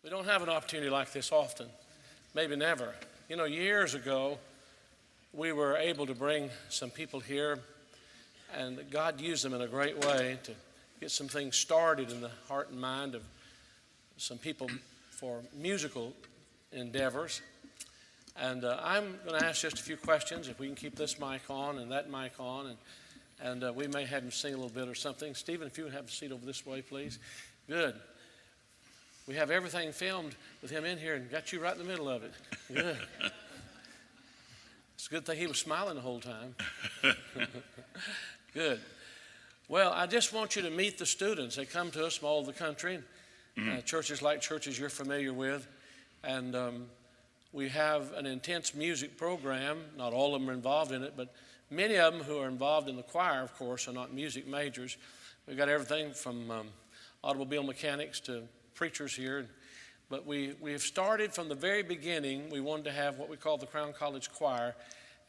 We don't have an opportunity like this often, maybe never. You know, years ago, we were able to bring some people here, and God used them in a great way to get some things started in the heart and mind of some people for musical endeavors. And I'm going to ask just a few questions, if we can keep this mic on and that mic on, and we may have him sing a little bit or something. Stephen, if you would have a seat over this way, please. Good. We have everything filmed with him in here and got you right in the middle of it. Good. It's a good thing he was smiling the whole time. Good. Well, I just want you to meet the students. They come to us from all over the country, churches like churches you're familiar with. And we have an intense music program. Not all of them are involved in it, but many of them who are involved in the choir, of course, are not music majors. We've got everything from automobile mechanics to preachers here. But we have started from the very beginning. We wanted to have what we call the Crown College Choir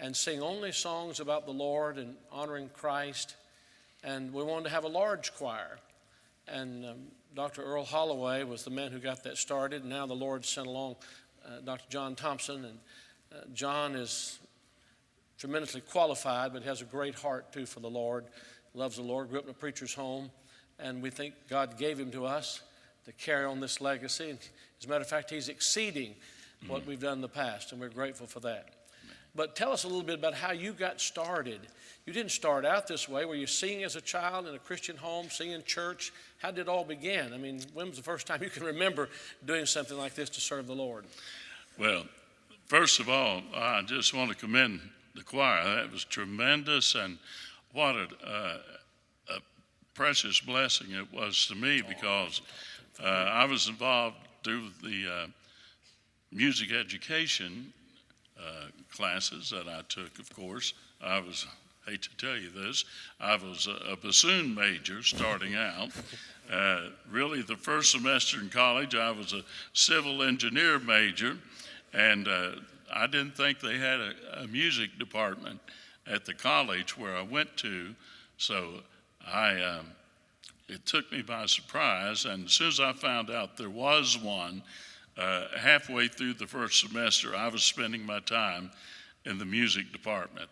and sing only songs about the Lord and honoring Christ. And we wanted to have a large choir. And Dr. Earl Holloway was the man who got that started. And now the Lord sent along Dr. John Thompson. And John is tremendously qualified, but has a great heart, too, for the Lord. Loves the Lord, grew up in a preacher's home. And we think God gave him to us to carry on this legacy. And as a matter of fact, he's exceeding what we've done in the past, and we're grateful for that. But tell us a little bit about how you got started. You didn't start out this way. Were you singing as a child in a Christian home, singing in church? How did it all begin? I mean, when was the first time you can remember doing something like this to serve the Lord? Well, first of all, I just want to commend the choir. That was tremendous, and what a precious blessing it was to me, because I was involved through the music education classes that I took, of course. Hate to tell you this, I was a bassoon major starting out. Really, the first semester in college, I was a civil engineer major, and I didn't think they had a music department at the college where I went to, so it took me by surprise, and as soon as I found out there was one, halfway through the first semester, I was spending my time in the music department.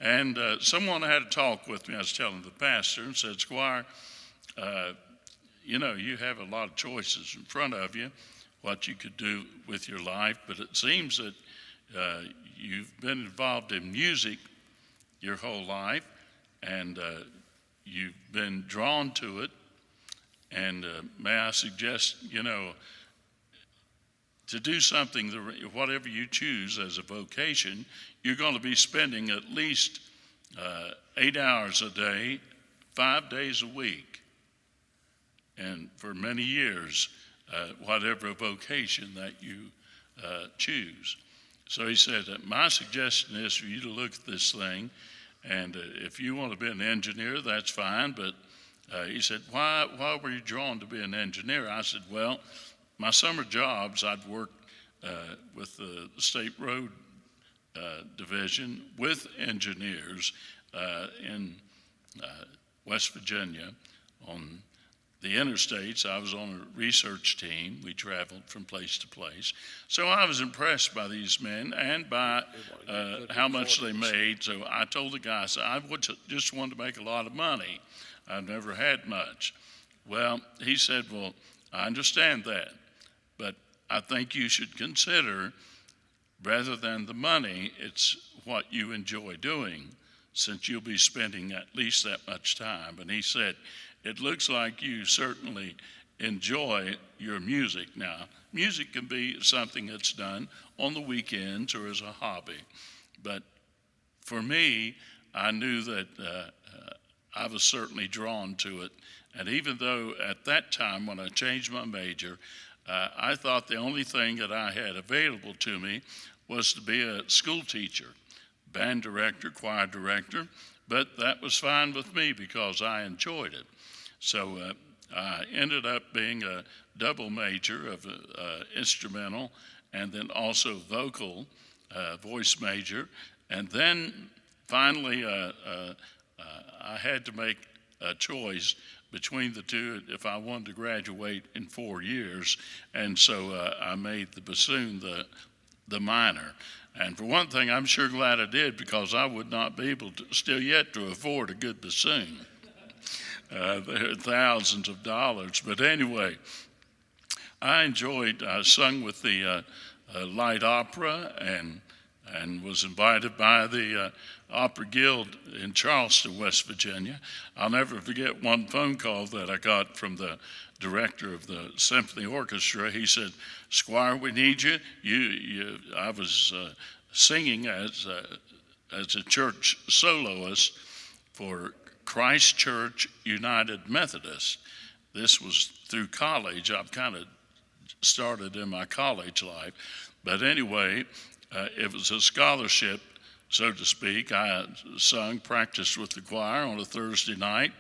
And someone had a talk with me. I was telling the pastor and said, Squire, you have a lot of choices in front of you, what you could do with your life, but it seems that you've been involved in music your whole life, and you've been drawn to it. And may I suggest, to do something, whatever you choose as a vocation, you're going to be spending at least 8 hours a day, 5 days a week, and for many years, whatever vocation that you choose. So he said, my suggestion is for you to look at this thing, and if you want to be an engineer, that's fine, but he said, why were you drawn to be an engineer? I said, well, my summer jobs, I'd worked with the State Road Division with engineers in West Virginia on the interstates. I was on a research team. We traveled from place to place. So I was impressed by these men and by how much they made. So I told the guy, I just wanted to make a lot of money. I've never had much. Well, he said, well, I understand that, but I think you should consider, rather than the money, it's what you enjoy doing, since you'll be spending at least that much time. And he said, it looks like you certainly enjoy your music. Now, music can be something that's done on the weekends or as a hobby, but for me, I knew that I was certainly drawn to it. And even though at that time when I changed my major, I thought the only thing that I had available to me was to be a school teacher, band director, choir director, but that was fine with me because I enjoyed it. So I ended up being a double major of instrumental and then also vocal, voice major. And then finally I had to make a choice between the two if I wanted to graduate in 4 years, and so I made the bassoon the minor. And for one thing, I'm sure glad I did, because I would not be able to still yet to afford a good bassoon. They're thousands of dollars. But anyway, I sung with the light opera and was invited by the Opera Guild in Charleston, West Virginia. I'll never forget one phone call that I got from the director of the symphony orchestra. He said, "Squire, we need you. I was singing as a church soloist for Christ Church United Methodist." This was through college. I've kind of started in my college life. But anyway, it was a scholarship, so to speak. I practiced with the choir on a Thursday night.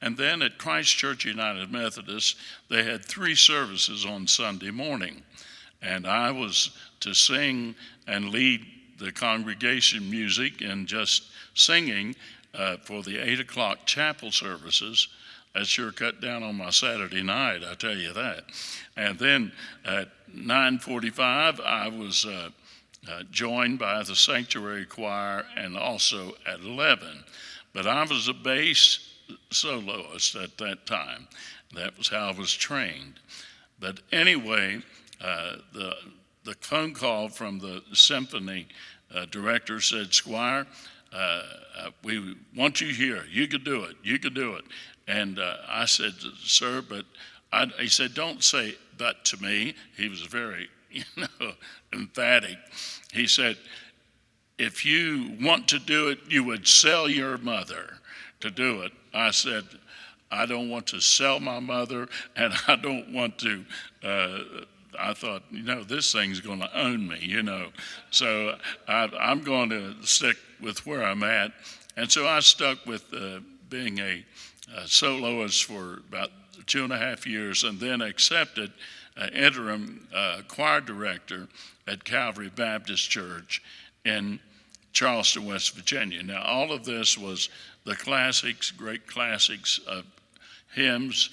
And then at Christ Church United Methodist, they had 3 services on Sunday morning. And I was to sing and lead the congregation music and just singing for the 8 o'clock chapel services. That sure cut down on my Saturday night, I tell you that. And then at 9:45, I was joined by the sanctuary choir, and also at 11. But I was a bass soloist at that time. That was how I was trained. But anyway, the phone call from the symphony director said, "Squire, we want you here. You could do it. You could do it." And I said, "Sir, but," he said, "Don't say but to me." He was very, emphatic. He said, "If you want to do it, you would sell your mother to do it." I said, "I don't want to sell my mother, and I don't want to," I thought, this thing's going to own me, So I'm going to stick with where I'm at. And so I stuck with being a soloist for about 2.5 years, and then accepted interim choir director at Calvary Baptist Church in Charleston, West Virginia. Now, all of this was the classics, great classics of hymns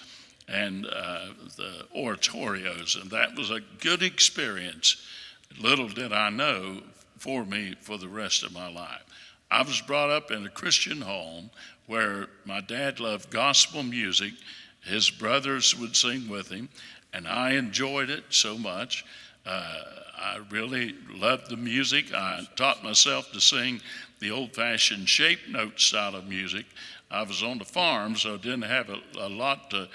and the oratorios, and that was a good experience. Little did I know for me for the rest of my life. I was brought up in a Christian home where my dad loved gospel music. His brothers would sing with him, and I enjoyed it so much. I really loved the music. I taught myself to sing the old-fashioned shape note style of music. I was on the farm, so I didn't have a lot to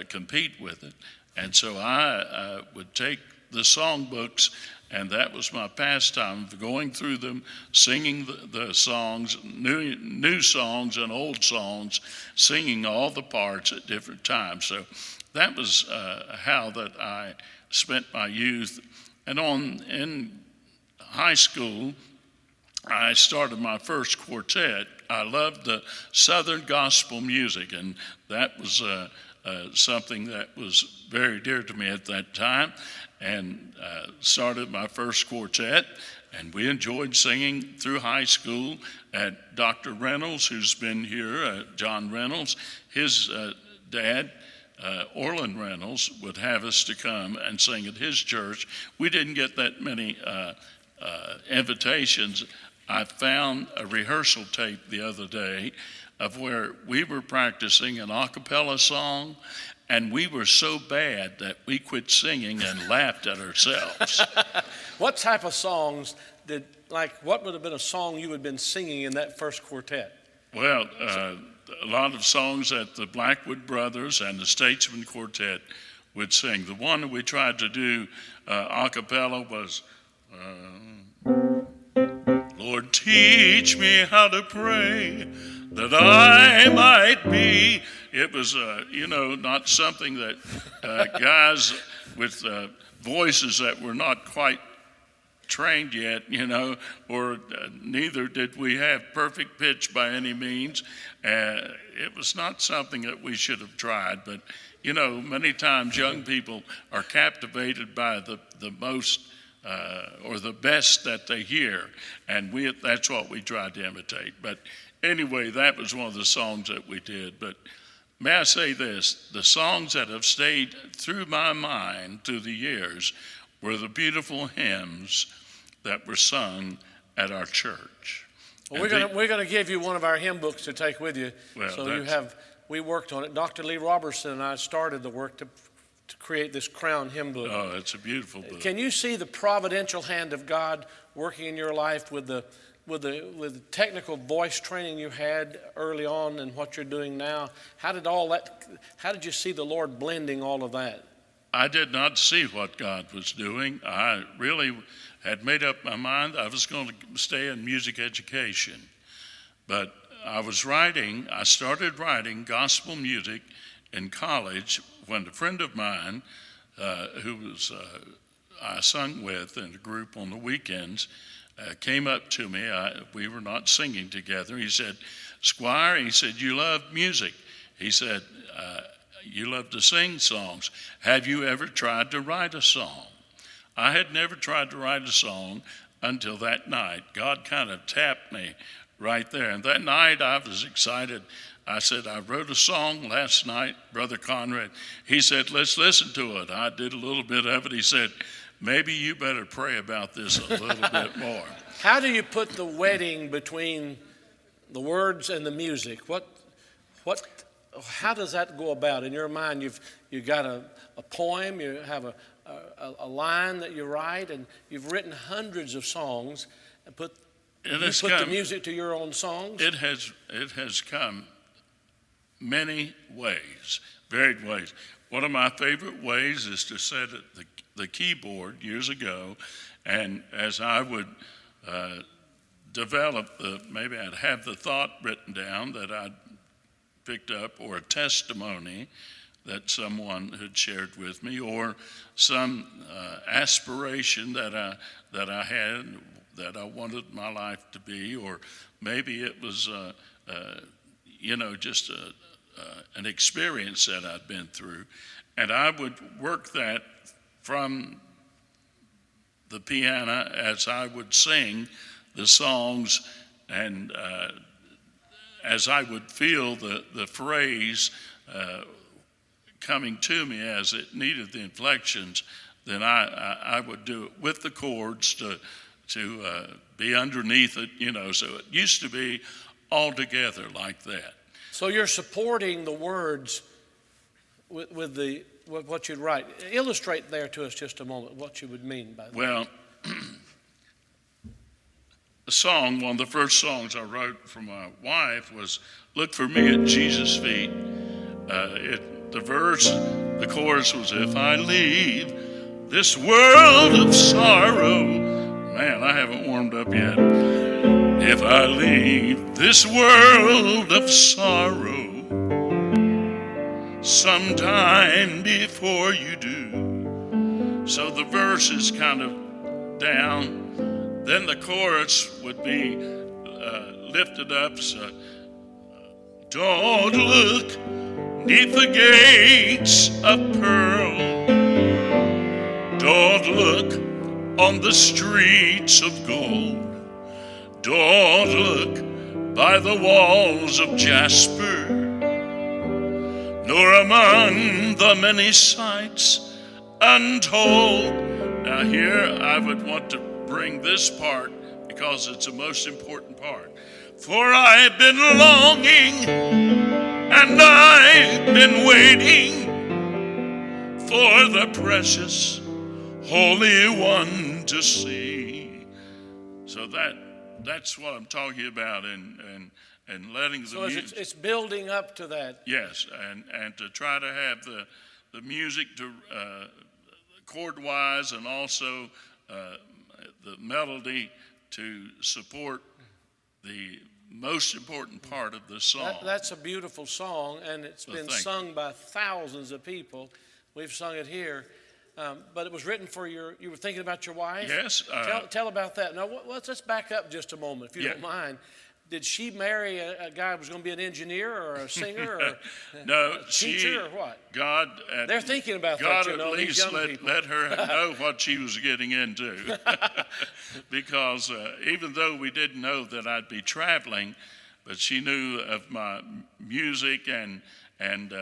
compete with it. And so I would take the songbooks, and that was my pastime, going through them, singing the songs, new songs and old songs, singing all the parts at different times. So that was how that I spent my youth. And in high school, I started my first quartet. I loved the Southern gospel music, and that was something that was very dear to me at that time, and started my first quartet. And we enjoyed singing through high school. At Dr. Reynolds, who's been here, John Reynolds, his dad, Orland Reynolds, would have us to come and sing at his church. We didn't get that many invitations. I found a rehearsal tape the other day of where we were practicing an a cappella song, and we were so bad that we quit singing and laughed at ourselves. What type of songs what would have been a song you had been singing in that first quartet? Well, a lot of songs that the Blackwood Brothers and the Statesman Quartet would sing. The one that we tried to do a cappella was, "Lord, teach me how to pray that I might be." It was, not something that guys with voices that were not quite trained yet, or neither did we have perfect pitch by any means. It was not something that we should have tried, but, many times young people are captivated by the most or the best that they hear, and that's what we tried to imitate. But anyway, that was one of the songs that we did. But may I say this, the songs that have stayed through my mind through the years were the beautiful hymns that were sung at our church. Well, we're going to give you one of our hymn books to take with you. Well, So we worked on it. Dr. Lee Robertson and I started the work to create this Crown hymn book. Oh, it's a beautiful book. Can you see the providential hand of God working in your life with the technical voice training you had early on and what you're doing now? How did you see the Lord blending all of that? I did not see what God was doing. I really had made up my mind I was going to stay in music education. But I started writing gospel music in college when a friend of mine I sung with in a group on the weekends came up to me. We were not singing together. He said, "Squire," he said, "you love music." He said, "You love to sing songs. Have you ever tried to write a song?" I had never tried to write a song until that night. God kind of tapped me right there. And that night I was excited. I said, "I wrote a song last night, Brother Conrad." He said, "Let's listen to it." I did a little bit of it. He said, "Maybe you better pray about this a little bit more." How do you put the wedding between the words and the music? How does that go about? In your mind, you've got a poem, you have a line that you write, and you've written hundreds of songs and put the music to your own songs? It has come many ways, varied ways. One of my favorite ways is to sit at the keyboard years ago, and as I would develop maybe I'd have the thought written down that I'd picked up, or a testimony that someone had shared with me, or some aspiration that I had that I wanted my life to be, or maybe it was just an experience that I'd been through, and I would work that from the piano as I would sing the songs, and as I would feel the phrase coming to me as it needed the inflections, then I would do it with the chords to be underneath it, so it used to be all together like that. So you're supporting the words with what you'd write. Illustrate there to us just a moment what you would mean by that. Well, one of the first songs I wrote for my wife was "Look for Me at Jesus' Feet." The chorus was, "If I leave this world of sorrow," man, I haven't warmed up yet. "If I leave this world of sorrow sometime before you do." So the verse is kind of down. Then the chorus would be lifted up. So, "Don't look 'neath the gates of pearl. Don't look on the streets of gold. Don't look by the walls of jasper, nor among the many sights untold." Now here I would want to bring this part because it's the most important part. "For I've been longing and I've been waiting for the precious Holy One to see." So that's what I'm talking about, and letting the music. So it's building up to that. Yes, and to try to have the music to chord-wise, and also the melody to support the most important part of the song. That's a beautiful song, and it's been sung by thousands of people. We've sung it here. But it was written for you were thinking about your wife? Yes. Tell about that. Now, let's back up just a moment, if you don't mind. Did she marry a guy who was going to be an engineer or a singer or no, a teacher or what? They're thinking about God that, at least let her know what she was getting into. Because even though we didn't know that I'd be traveling, but she knew of my music and And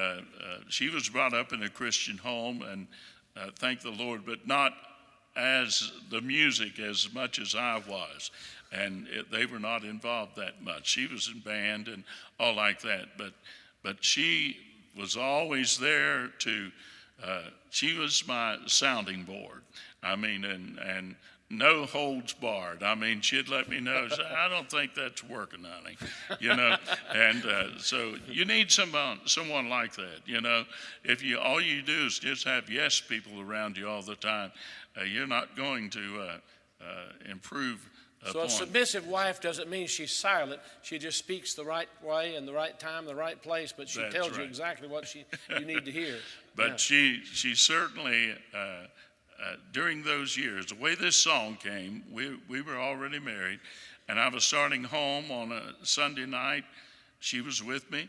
she was brought up in a Christian home, and thank the Lord, but not as the music as much as I was. And they were not involved that much. She was in band and all like that, but she was always there to, she was my sounding board. I mean, and no holds barred. I mean, she'd let me know, say, I don't think that's working, honey, you know. And so you need someone like that, you know. If all you do is just have yes people around you all the time, you're not going to improve. So a submissive wife doesn't mean she's silent. She just speaks the right way and the right time, the right place, but she tells you exactly what you need to hear. But she certainly, during those years, the way this song came, we were already married, and I was starting home on a Sunday night. She was with me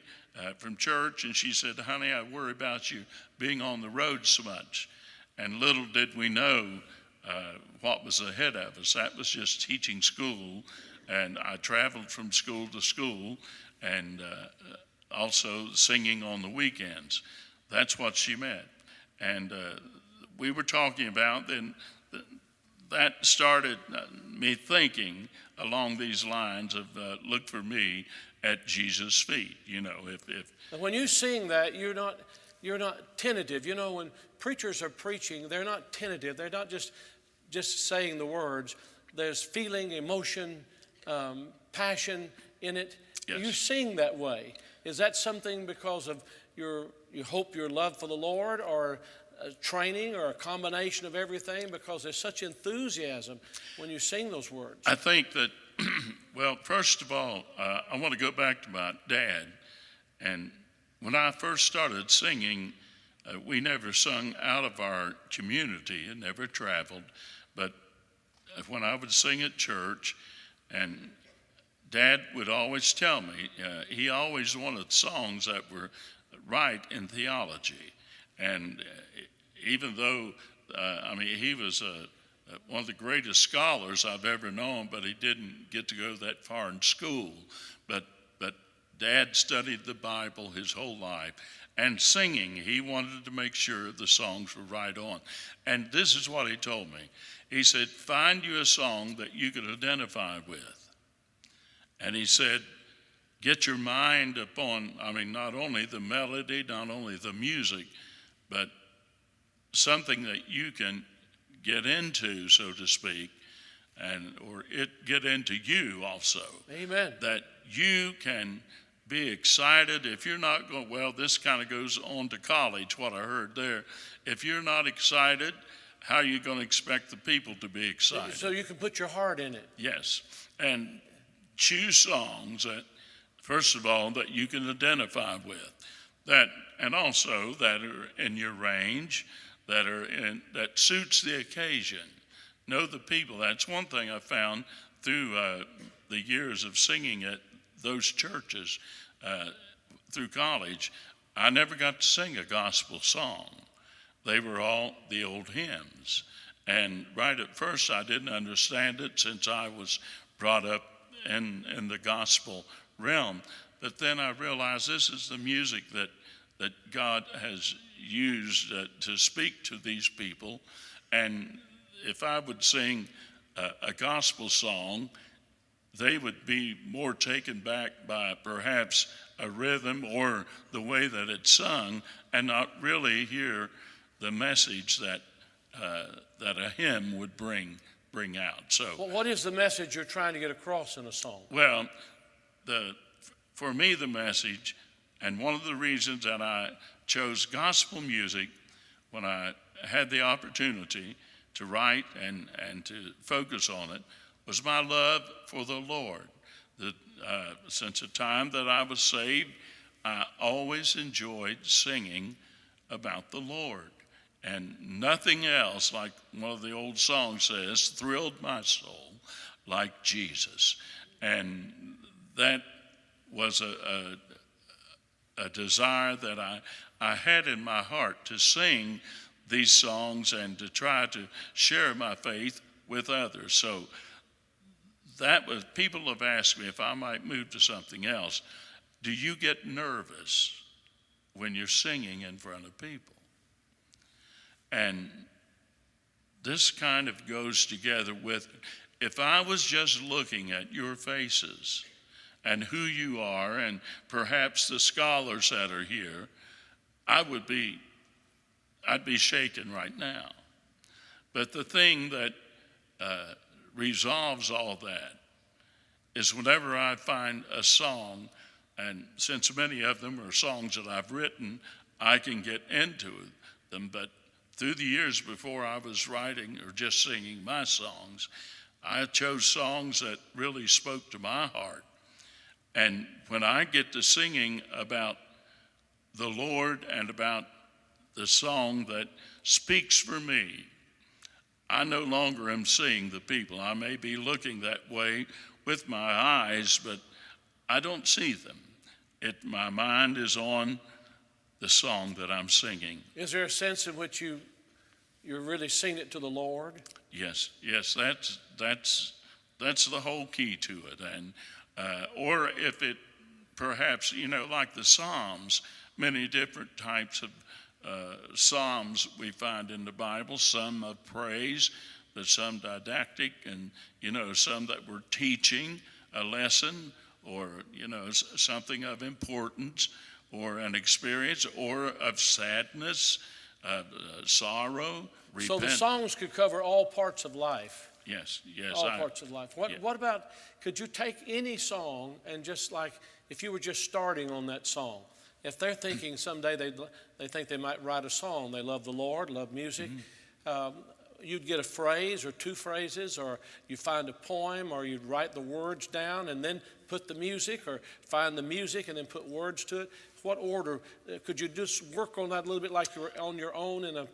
from church, and she said, honey, I worry about you being on the road so much. And little did we know what was ahead of us. That was just teaching school, and I traveled from school to school, and also singing on the weekends. That's what she meant. And we were talking about, then that started me thinking along these lines of look for me at Jesus' feet. You know, if when you sing that, you're not tentative. You know, when preachers are preaching, they're not tentative. They're not just saying the words. There's feeling, emotion, passion in it. Yes. You sing that way. Is that something because of your love for the Lord, or training, or a combination of everything? Because there's such enthusiasm when you sing those words. I think that, well, first of all, I want to go back to my dad. And when I first started singing, we never sung out of our community and never traveled. But when I would sing at church, and Dad would always tell me, he always wanted songs that were right in theology. And even though, he was one of the greatest scholars I've ever known, but he didn't get to go that far in school. But Dad studied the Bible his whole life. And singing, he wanted to make sure the songs were right on. And this is what he told me. He said, find you a song that you could identify with. And he said, get your mind upon, not only the melody, not only the music, but something that you can get into, so to speak, or it get into you also. Amen. That you can be excited. If you're not going, well, this kind of goes on to college, what I heard there. If you're not excited, how are you going to expect the people to be excited? So you can put your heart in it. Yes. And choose songs that, first of all, that you can identify with. And also that are in your range, that suits the occasion. Know the people. That's one thing I found through the years of singing at those churches through college. I never got to sing a gospel song. They were all the old hymns. And right at first I didn't understand it, since I was brought up in the gospel realm. But then I realized this is the music that God has used to speak to these people. And if I would sing a gospel song, they would be more taken back by perhaps a rhythm or the way that it's sung, and not really hear the message that a hymn would bring out. So, well, what is the message you're trying to get across in a song? Well, for me, the message, and one of the reasons that I chose gospel music when I had the opportunity to write and to focus on it, was my love for the Lord. Since the time that I was saved, I always enjoyed singing about the Lord. And nothing else, like one of the old songs says, thrilled my soul like Jesus. And that was a desire that I had in my heart to sing these songs and to try to share my faith with others. So that was, people have asked me if I might move to something else. Do you get nervous when you're singing in front of people. And this kind of goes together with, if I was just looking at your faces and who you are, and perhaps the scholars that are here, I'd be shaken right now. But the thing that resolves all that is whenever I find a song, and since many of them are songs that I've written, I can get into them. But through the years before I was writing or just singing my songs, I chose songs that really spoke to my heart. And when I get to singing about the Lord and about the song that speaks for me, I no longer am seeing the people. I may be looking that way with my eyes, but I don't see them. My mind is on the song that I'm singing. Is there a sense in which you're really singing it to the Lord? Yes, that's the whole key to it. And or if it perhaps, like the Psalms, many different types of Psalms we find in the Bible, some of praise, but some didactic, and some that were teaching a lesson, or something of importance, or an experience, or of sadness, sorrow, repentance. So the songs could cover all parts of life. Yes. All parts of life. Yeah. What about, could you take any song and just like, if you were just starting on that song, if they're thinking someday they think they might write a song, they love the Lord, love music, you'd get a phrase or two phrases, or you find a poem, or you'd write the words down and then put the music, or find the music and then put words to it. What order? Could you just work on that a little bit like you're on your own in a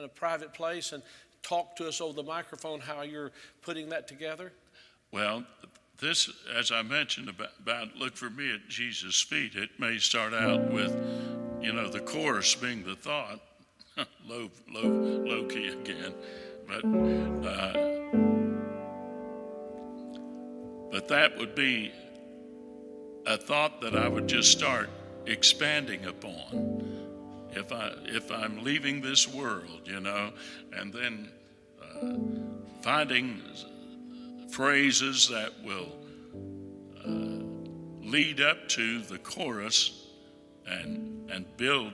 private place, and talk to us over the microphone how you're putting that together? Well, this, as I mentioned about look for me at Jesus' feet, it may start out with, the chorus being the thought, low key again, but that would be a thought that I would just start expanding upon. If I'm leaving this world, and then finding phrases that will lead up to the chorus and build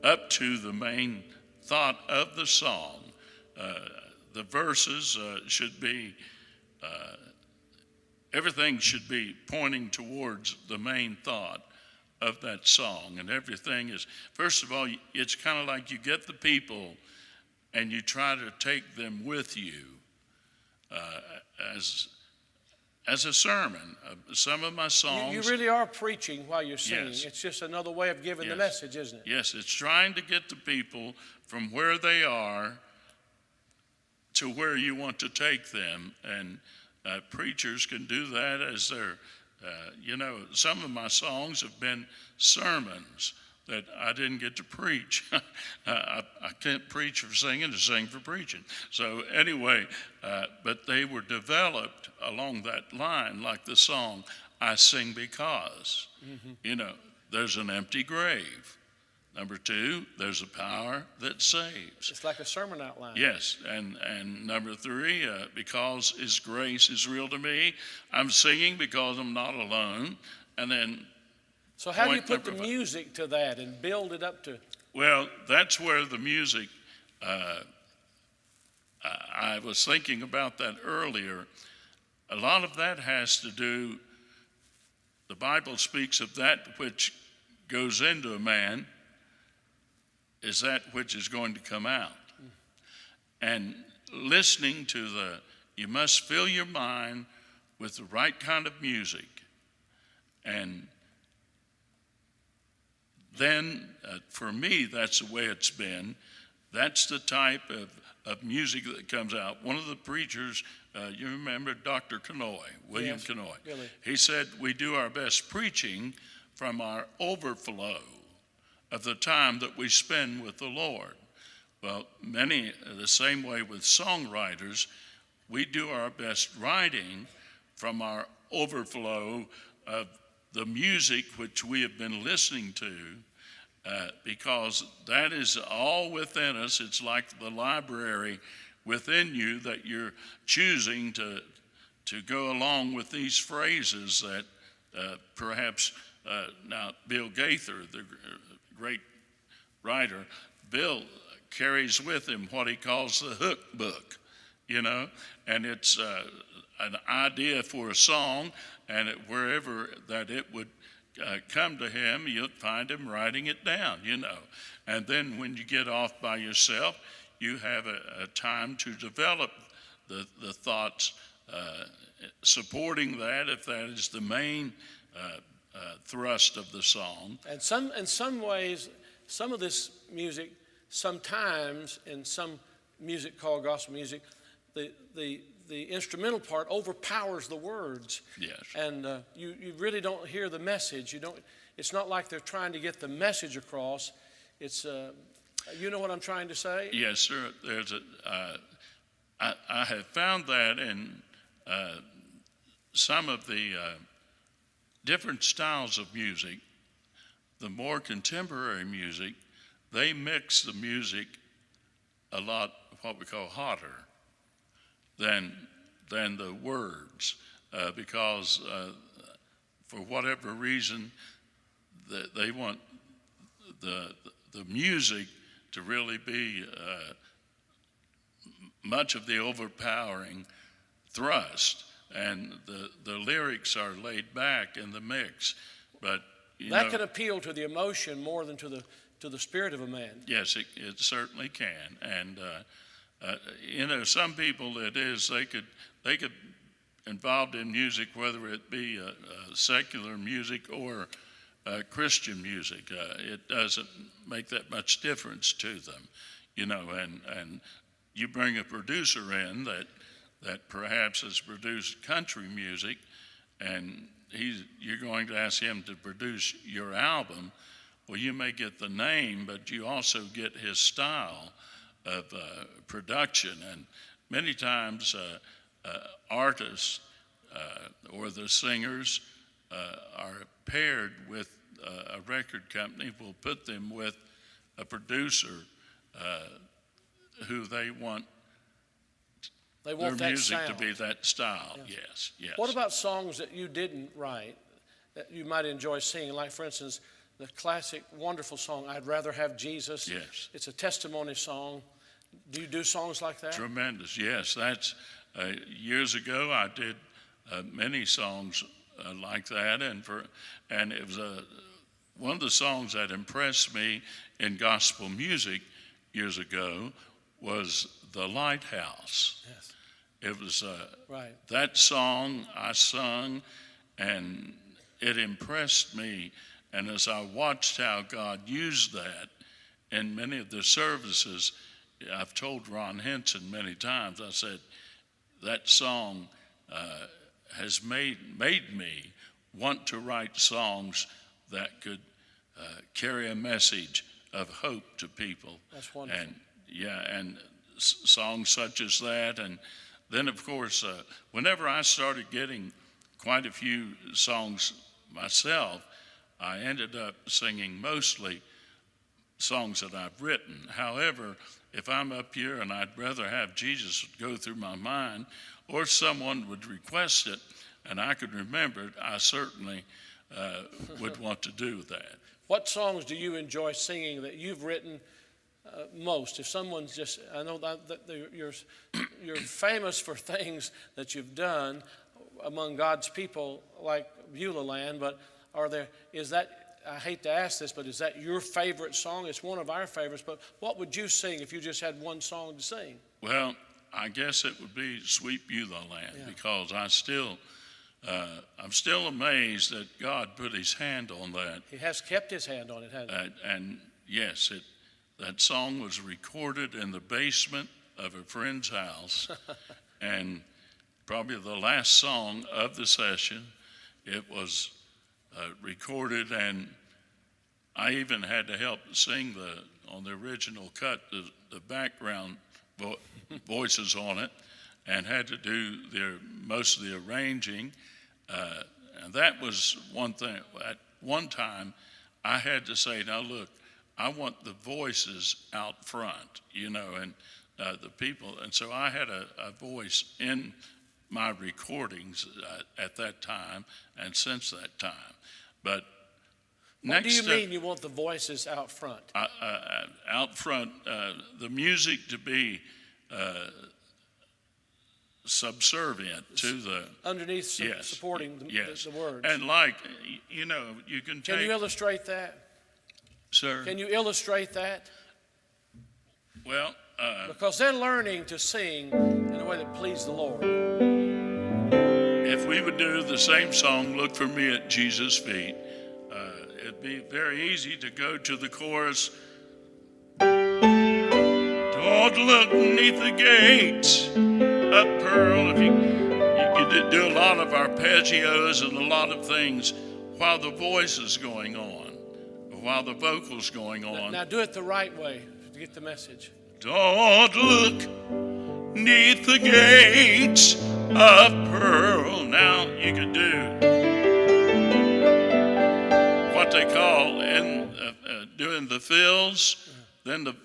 up to the main thought of the song. The verses should be, everything should be pointing towards the main thought of that song. And everything is, first of all, it's kind of like you get the people and you try to take them with you as a sermon. Some of my songs. You really are preaching while you're singing. Yes. It's just another way of giving the message, isn't it? Yes, it's trying to get the people from where they are to where you want to take them. And preachers can do that as their, some of my songs have been sermons that I didn't get to preach. I can't preach for singing or sing for preaching. So anyway, but they were developed along that line, like the song, I Sing Because. There's an empty grave. Number two, there's a power that saves. It's like a sermon outline. Yes, and number three, because His grace is real to me. I'm singing because I'm not alone. And then, so how do you put the music to that and build it up to? Well, that's where the music, I was thinking about that earlier. A lot of that has to do, the Bible speaks of that which goes into a man is that which is going to come out. And listening to you must fill your mind with the right kind of music. And then, for me, that's the way it's been. That's the type of music that comes out. One of the preachers, you remember Dr. Kanoy, William Yes, Kanoy. really. He said, we do our best preaching from our overflow of the time that we spend with the Lord. Well, the same way with songwriters, we do our best writing from our overflow of the music which we have been listening to because that is all within us. It's like the library within you that you're choosing to go along with these phrases that perhaps now Bill Gaither, the great writer, Bill carries with him what he calls the hook book, and it's an idea for a song, and wherever that it would come to him, you'll find him writing it down, And then when you get off by yourself, you have a time to develop the thoughts supporting that, if that is the main thrust of the song. And in some ways, some of this music, sometimes in some music called gospel music, the instrumental part overpowers the words. Yes. And you really don't hear the message. It's not like they're trying to get the message across. It's you know what I'm trying to say? Yes, sir. I have found that in some of the different styles of music, the more contemporary music, they mix the music a lot, what we call hotter than the words, because for whatever reason, they want the music to really be much of the overpowering thrust, and the lyrics are laid back in the mix. But that can appeal to the emotion more than to the spirit of a man. Yes, it certainly can. And some people they could involved in music, whether it be secular music or Christian music. It doesn't make that much difference to them, and you bring a producer in that perhaps has produced country music, and you're going to ask him to produce your album. Well, you may get the name, but you also get his style of production. And many times artists or the singers are paired with a record company, will put them with a producer who they want their music sound to be that style. Yes. What about songs that you didn't write that you might enjoy singing? Like, for instance, the classic, wonderful song, I'd Rather Have Jesus. Yes. It's a testimony song. Do you do songs like that? Tremendous, yes. That's years ago I did many songs like that, and it was one of the songs that impressed me in gospel music years ago was The Lighthouse. Yes. It was right. That song I sung, and it impressed me. And as I watched how God used that in many of the services, I've told Ron Henson many times, I said, that song has made me want to write songs that could carry a message of hope to people. That's wonderful. And songs such as that. And then, of course, whenever I started getting quite a few songs myself, I ended up singing mostly songs that I've written. However, if I'm up here and I'd rather have Jesus go through my mind, or someone would request it and I could remember it, I certainly would want to do that. What songs do you enjoy singing that you've written most? If someone's just, I know that you're famous for things that you've done among God's people, like Beulah Land, but is that, I hate to ask this, but is that your favorite song? It's one of our favorites, but what would you sing if you just had one song to sing? Well, I guess it would be Sweet Beulah Land, because I'm still amazed that God put his hand on that. He has kept his hand on it, hasn't he? And yes, that song was recorded in the basement of a friend's house, and probably the last song of the session. It was recorded, and I even had to help sing on the original cut, the background voices on it, and had to do most of the arranging. And that was one thing. At one time, I had to say, now look, I want the voices out front, and the people. And so I had a voice in my recordings at that time and since that time. But What do you mean you want the voices out front? Out front, the music to be subservient to the underneath yes, supporting yes. the words. And you can take. Can you illustrate that? Sir? Can you illustrate that? Well, because they're learning to sing in a way that pleases the Lord. If we would do the same song, Look for Me at Jesus' Feet, it'd be very easy to go to the chorus. Don't look beneath the gates of pearl. If you could do a lot of arpeggios and a lot of things while the voice is going on, while the vocal's going on. Now do it the right way to get the message. Don't look neath the gates of pearl. Now you could do what they call in doing the fills. Then the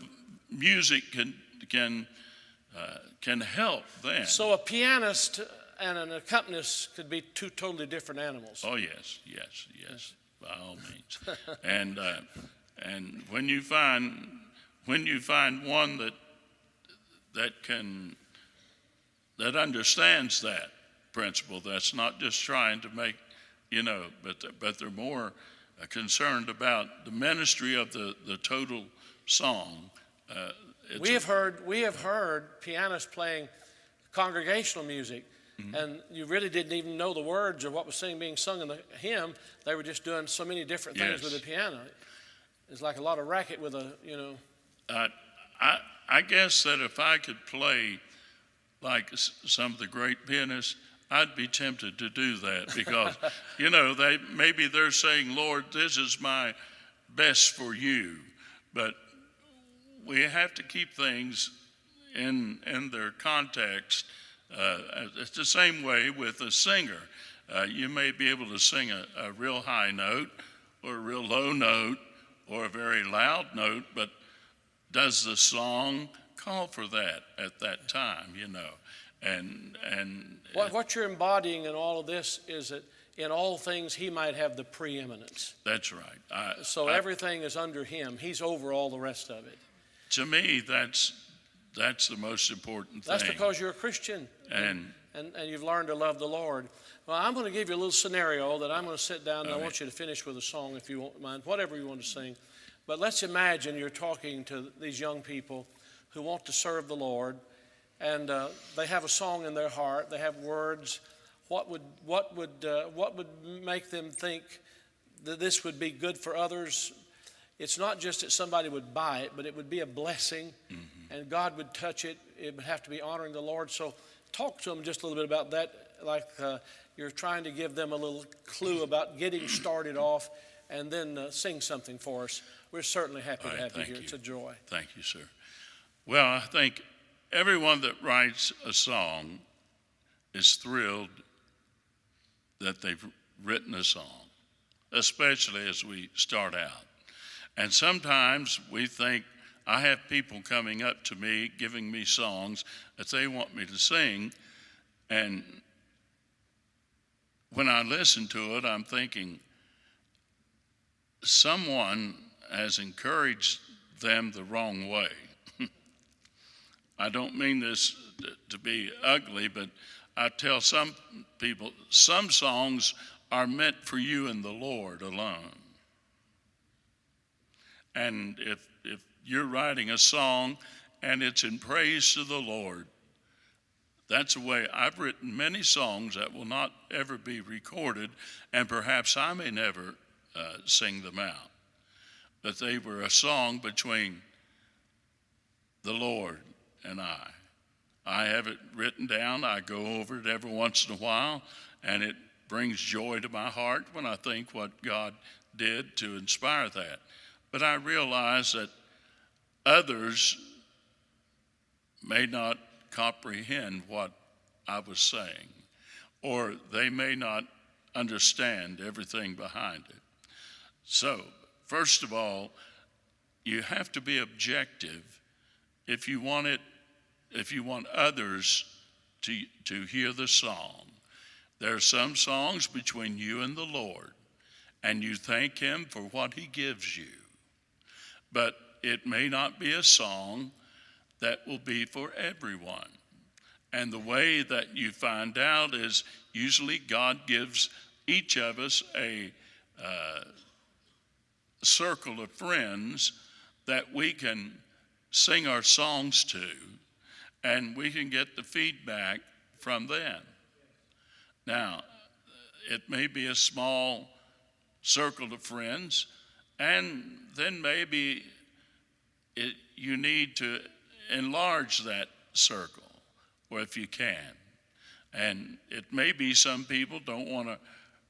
music can help then. So a pianist and an accompanist could be two totally different animals. Oh yes, by all means. And when you find one that understands that principle, that's not just trying to make, but they're more concerned about the ministry of the total song. We have heard pianists playing congregational music, and you really didn't even know the words or what was being sung in the hymn. They were just doing so many different things with the piano. It's like a lot of racket with a, I guess that if I could play like some of the great pianists, I'd be tempted to do that because, maybe they're saying, Lord, this is my best for you. But we have to keep things in their context. It's the same way with a singer. You may be able to sing a real high note or a real low note or a very loud note, but does the song call for that at that time, And what you're embodying in all of this is that in all things he might have the preeminence. That's right. Everything is under him. He's over all the rest of it. To me, that's the most important thing. That's because you're a Christian and you've learned to love the Lord. Well, I'm going to give you a little scenario that I'm going to sit down and I want you to finish with a song if you won't mind, whatever you want to sing. But let's imagine you're talking to these young people who want to serve the Lord, and they have a song in their heart. They have words. What would make them think that this would be good for others? It's not just that somebody would buy it, but it would be a blessing, and God would touch it. It would have to be honoring the Lord. So talk to them just a little bit about that, like you're trying to give them a little clue about getting started off, and then sing something for us. We're certainly happy to have you here. It's a joy. Thank you, sir. Well, I think everyone that writes a song is thrilled that they've written a song, especially as we start out. And sometimes we think, I have people coming up to me, giving me songs that they want me to sing, and when I listen to it, I'm thinking, someone has encouraged them the wrong way. I don't mean this to be ugly, but I tell some people, some songs are meant for you and the Lord alone. And if you're writing a song and it's in praise to the Lord, that's the way I've written many songs that will not ever be recorded, and perhaps I may never sing them out. But they were a song between the Lord and I. I have it written down. I go over it every once in a while, and it brings joy to my heart when I think what God did to inspire that. But I realize that others may not comprehend what I was saying, or they may not understand everything behind it. So, first of all, you have to be objective if you want others to hear the song. There are some songs between you and the Lord, and you thank him for what he gives you. But it may not be a song that will be for everyone. And the way that you find out is usually God gives each of us a circle of friends that we can sing our songs to, and we can get the feedback from them. Now, it may be a small circle of friends, and then maybe you need to enlarge that circle, or if you can. And it may be some people don't want to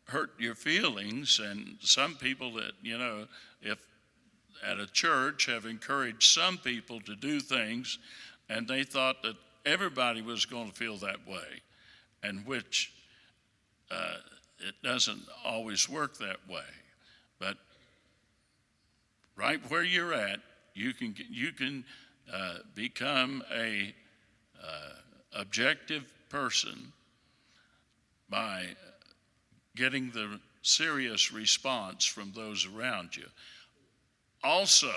hurt your feelings, and some people that, if at a church have encouraged some people to do things, and they thought that everybody was going to feel that way, and which it doesn't always work that way. But right where you're at, you can become a objective person by getting the serious response from those around you. Also,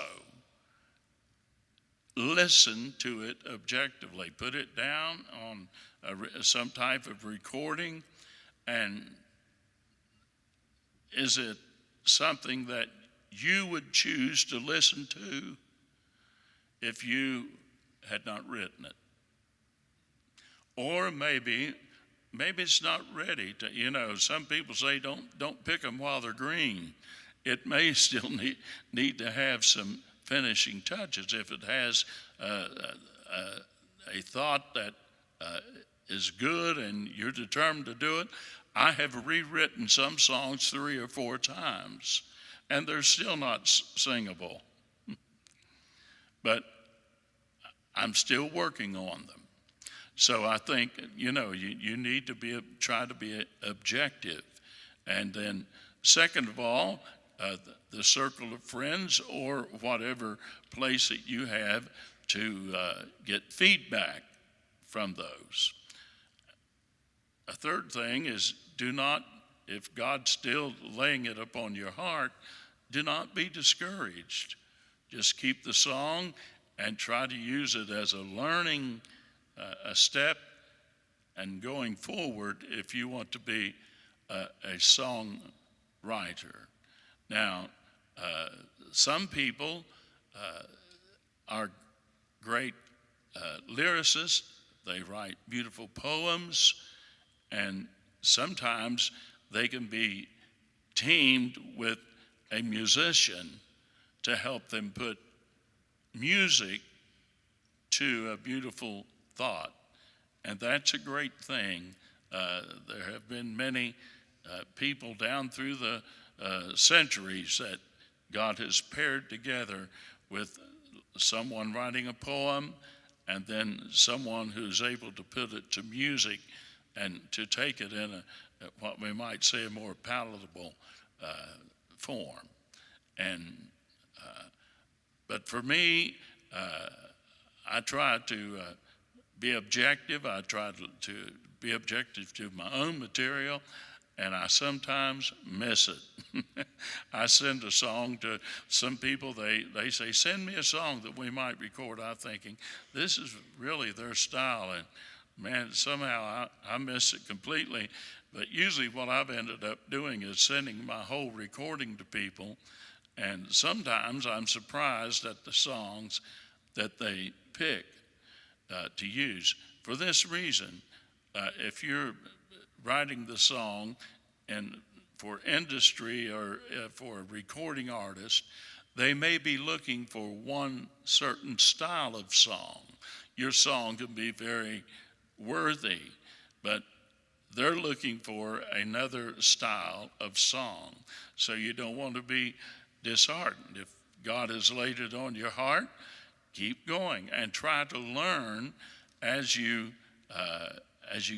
listen to it objectively. Put it down on some type of recording, and is it something that you would choose to listen to if you had not written it? Or maybe it's not ready to, some people say don't pick them while they're green. It may still need to have some finishing touches. If it has a thought that is good and you're determined to do it. I have rewritten some songs 3 or 4 times, and they're still not singable. But I'm still working on them. So I think, you need to try to be objective. And then second of all, the circle of friends or whatever place that you have to get feedback from those. A third thing is if God's still laying it upon your heart, do not be discouraged. Just keep the song and try to use it as a learning a step and going forward if you want to be a songwriter. Now, some people are great lyricists. They write beautiful poems, and sometimes they can be teamed with a musician to help them put music to a beautiful thought. And that's a great thing. There have been many people down through the centuries that God has paired together with someone writing a poem and then someone who's able to put it to music and to take it in what we might say a more palatable form. And but for me, I try to be objective. I try to be objective to my own material, and I sometimes miss it. I send a song to some people, they say, send me a song that we might record. I'm thinking, this is really their style, and man, somehow I miss it completely. But usually what I've ended up doing is sending my whole recording to people, and sometimes I'm surprised at the songs that they pick to use. For this reason, if you're writing the song and for industry or for a recording artist, they may be looking for one certain style of song. Your song can be very worthy, but they're looking for another style of song. So you don't want to be disheartened. If God has laid it on your heart, keep going and try to learn as you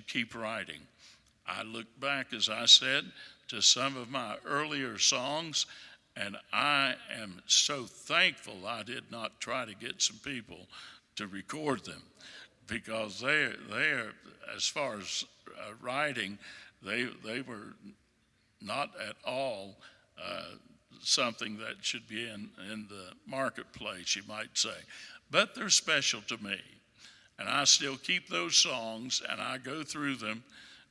keep writing. I look back, as I said, to some of my earlier songs, And I am so thankful I did not try to get some people to record them, because they're as far as writing, they were not at all something that should be in the marketplace, you might say. But they're special to me. And I still keep those songs, and I go through them,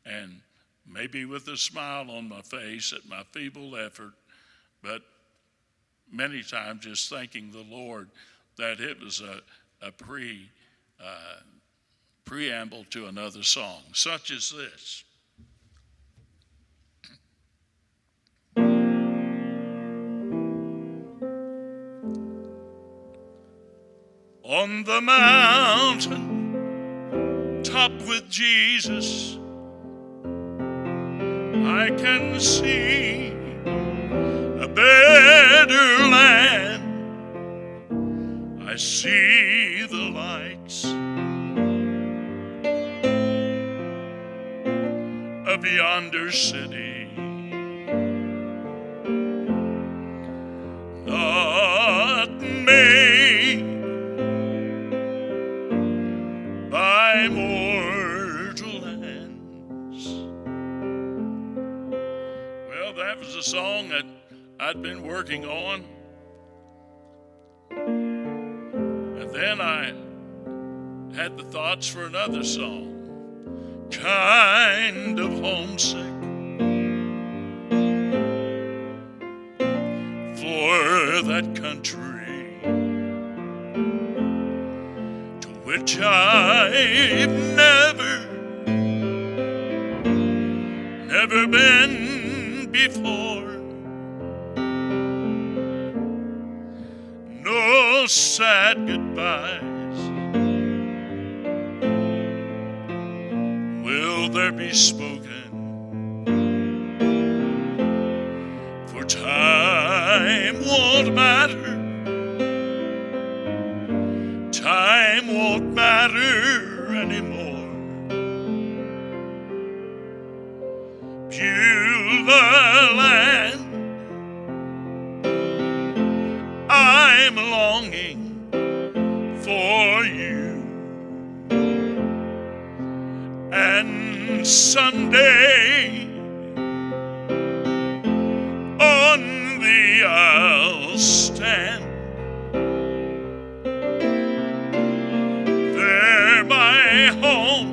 and maybe with a smile on my face at my feeble effort, but many times just thanking the Lord that it was a preamble to another song, such as this. On the mountain top with Jesus, I can see a better land. I see the lights of yonder city, not made by mortal hands. Well, that was a song that I'd been working on. And then I had the thoughts for another song, kind of homesick for that country to which I've never been before. No sad goodbyes will there be spoken, for time won't matter. Time won't matter anymore. Beulah land, I'm longing for you, and someday on thee I'll stand. There my home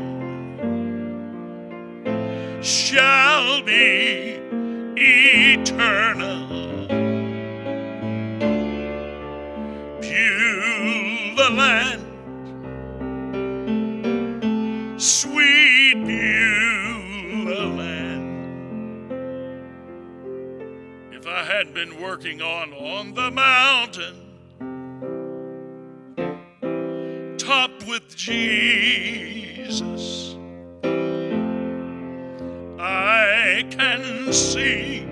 shall be eternal. Beulah land, sweet Beulah land. If I had been working on the mountain top with Jesus, I can see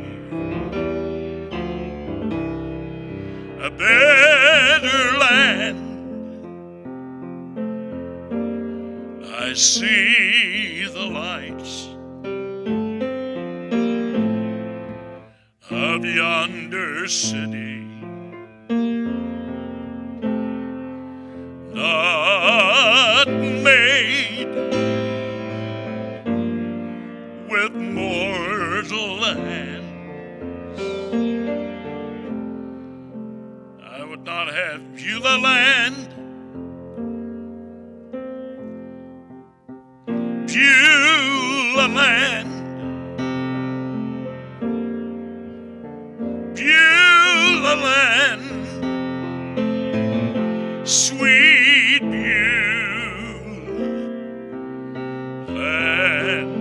a better land. I see the lights of yonder city, not made with mortal hands. I would not have Beulah land, Beulah land, Beulah land, sweet Beulah land.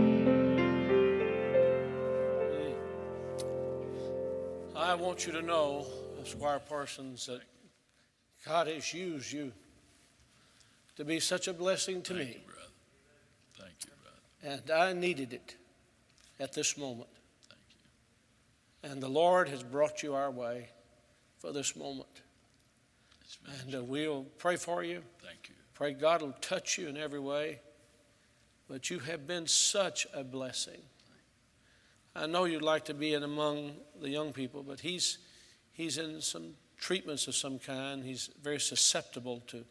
I want you to know, Squire Parsons, that God has used you to be such a blessing to Thank me. you, brother. Thank you, brother. And I needed it at this moment. Thank you. And the Lord has brought you our way for this moment. And we'll pray for you. Thank you. Pray God will touch you in every way. But you have been such a blessing. I know you'd like to be in among the young people, but He's he's in some treatments of some kind. He's very susceptible to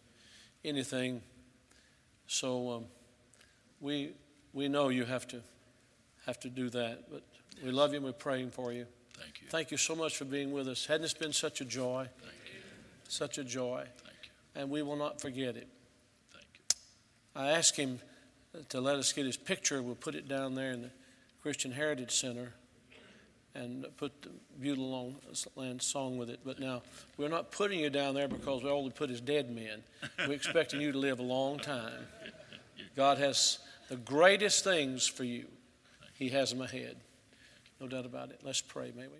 anything. So we know you have to do that. But we love you and we're praying for you. Thank you. Thank you so much for being with us. Hadn't it been such a joy? Thank you. Such a joy. Thank you. And we will not forget it. Thank you. I asked him to let us get his picture. We'll put it down there in the Christian Heritage Center and put the Beulah Land song with it. But now, we're not putting you down there because we only put his dead men. We're expecting you to live a long time. God has the greatest things for you. He has them ahead. No doubt about it. Let's pray, may we?